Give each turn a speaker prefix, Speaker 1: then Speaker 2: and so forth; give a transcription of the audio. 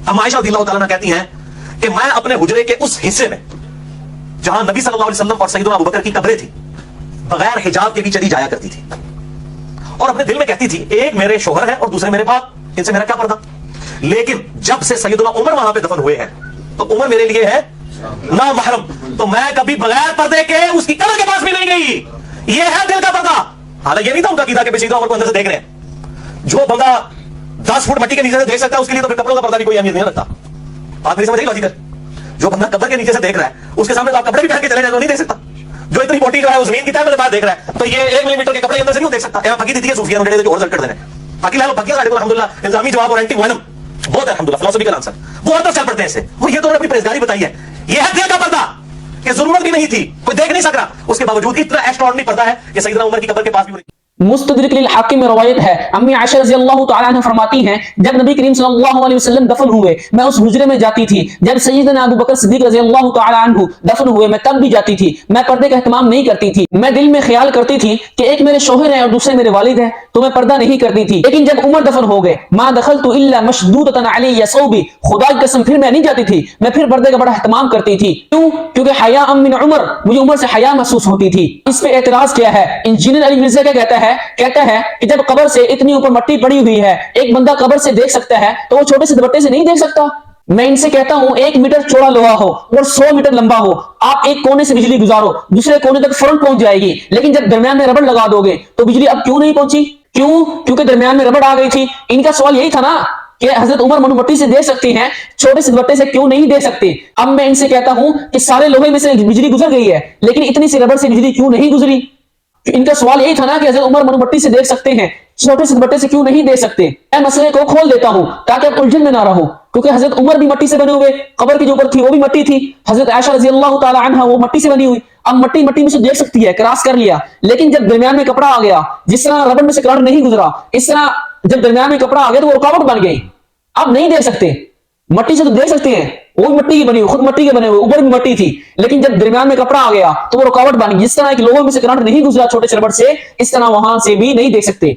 Speaker 1: اب عائشہ رضی اللہ تعالیٰ عنہ کہتی ہیں کہ میں اپنے حجرے کے اس حصے میں جہاں نبی صلی اللہ علیہ وسلم اور سیدنا ابو بکر کی قبریں تھی بغیر حجاب کے بھی چلی جایا کرتی تھی اور اپنے دل میں کہتی تھی ایک میرے شوہر ہیں اور دوسرے میرے باپ، ان سے میرا کیا پردہ. لیکن جب سے سیدنا عمر وہاں پہ دفن ہوئے ہیں تو عمر میرے لیے ہے نا محرم، تو میں کبھی بغیر پردے کے اس کی قبر کے پاس بھی نہیں گئی. یہ ہے دل کا پردہ. حالانکہ یہ نہیں تھا ان کا عقیدہ کہ بے سیدنا عمر کو اندر سے دیکھ رہے ہیں. جو بندہ 10 فٹ مٹی کے نیچے سے دیکھ سکتا ہے اس کے لیے تو پھر کپڑوں کا پردہ بھی کوئی اہمیت نہیں رکھتا. آپ میری سمجھ رہی لاجیک ہے؟ جو بندہ قبر کے نیچے سے دیکھ رہا ہے اس کے سامنے تو آپ کپڑے بھی پہن کے چلے جائیں تو نہیں دیکھ سکتا. جو اتنی موٹی جو ہے وہ زمین کی تہہ میں باہر دیکھ رہا ہے تو یہ 1 ملی میٹر کے کپڑے کے اندر سے نہیں دیکھ سکتا. پھکی دیتی ہے صوفیہ نے جو اور رزلٹ کر دینے. باقی لے لو پھکی ساڑھے کو الحمدللہ الزامی جواب اور اینٹی وینم بہت ہے الحمدللہ فلسفیکل آنسر وہ اور چل پڑتے ہیں اس سے. وہ یہ تو اپنی پرہیزگاری بتائی ہے. یہ ہے دل کا پردہ کہ ضرورت بھی نہیں تھی، کوئی دیکھ نہیں سک رہا، اس کے باوجود اتنا ایکسٹراڈنری پردہ ہے کہ سیدنا عمر کی قبر کے پاس بھی
Speaker 2: مستدرک للحاکم میں روایت ہے، امی عائشہ رضی اللہ تعالیٰ عنہ فرماتی ہیں جب نبی کریم صلی اللہ علیہ وسلم دفن ہوئے میں اس حجرے میں جاتی تھی. جب سیدنا ابو بکر صدیق رضی اللہ تعالیٰ عنہ دفن ہوئے میں تب بھی جاتی تھی. میں پردے کا اہتمام نہیں کرتی تھی. میں دل میں خیال کرتی تھی کہ ایک میرے شوہر ہیں اور دوسرے میرے والد ہیں تو میں پردہ نہیں کرتی تھی. لیکن جب عمر دفن ہو گئے ما دخلت الا مشدودۃ علی ثوبی، خدا کی قسم پھر میں نہیں جاتی تھی، میں پھر پردے کا بڑا اہتمام کرتی تھی. کیوں؟ کیونکہ حیا من عمر، مجھے عمر سے حیا محسوس ہوتی تھی. اس پہ اعتراض کیا ہے؟ انجینئر علی مرزا کیا کہتا ہے کہ جب قبر سے اتنی اوپر مٹی پڑی ہوئی ہے ایک بندہ قبر سے دیکھ سکتا ہے تو وہ چھوٹے سے دوپٹے سے نہیں دیکھ سکتا. میں ان سے کہتا ہوں 1 میٹر چوڑا لوہا ہو اور 100 میٹر لمبا ہو، آپ ایک کونے سے بجلی گزارو دوسرے کونے تک فوراً پہنچ جائے گی. لیکن جب درمیان میں ربڑ لگا دو گے تو بجلی اب کیوں نہیں پہنچی؟ کیوں؟ کیونکہ درمیان میں ربڑ آ گئی تھی. ان کا سوال یہی تھا نا کہ حضرت عمر منو مٹی سے دیکھ سکتی ہیں، چھوٹے سے دوپٹے سے کیوں نہیں دیکھ سکتے؟ اب میں ان سے کہتا ہوں کہ سارے لوہے میں سے بجلی گزر گئی ہے لیکن اتنی سی ربڑ سے بجلی کیوں نہیں گزری؟ ان کا سوال یہی تھا نا کہ حضرت عمر منو مٹی سے دیکھ سکتے ہیں، چھوٹے سے دوپٹے سے کیوں نہیں دیکھ سکتے؟ میں مسئلے کو کھول دیتا ہوں تاکہ آپ الجھن میں نہ رہو. کیونکہ حضرت عمر بھی مٹی سے بنے ہوئے، قبر کی جو اوپر تھی وہ بھی مٹی تھی. حضرت عائشہ رضی اللہ تعالی عنہ وہ مٹی سے بنی ہوئی. اب مٹی میں سے دیکھ سکتی ہے، کراس کر لیا. لیکن جب درمیان میں کپڑا آ گیا، جس طرح ربڑ میں سے کرنٹ نہیں گزرا اس طرح جب درمیان میں کپڑا آ گیا تو وہ رکاوٹ بن گئی. اب نہیں دیکھ سکتے. مٹی سے تو دیکھ سکتے ہیں، وہ بھی مٹی کی بنی ہوئی، خود مٹی کے بنے ہوئے، اوپر بھی مٹی تھی. لیکن جب درمیان میں کپڑا آ گیا تو وہ رکاوٹ بن گئی. جس طرح ایک لوگوں میں سے کرنٹ نہیں گزرا چھوٹے سے ربڑ سے، اس طرح وہاں سے بھی نہیں دیکھ سکتے.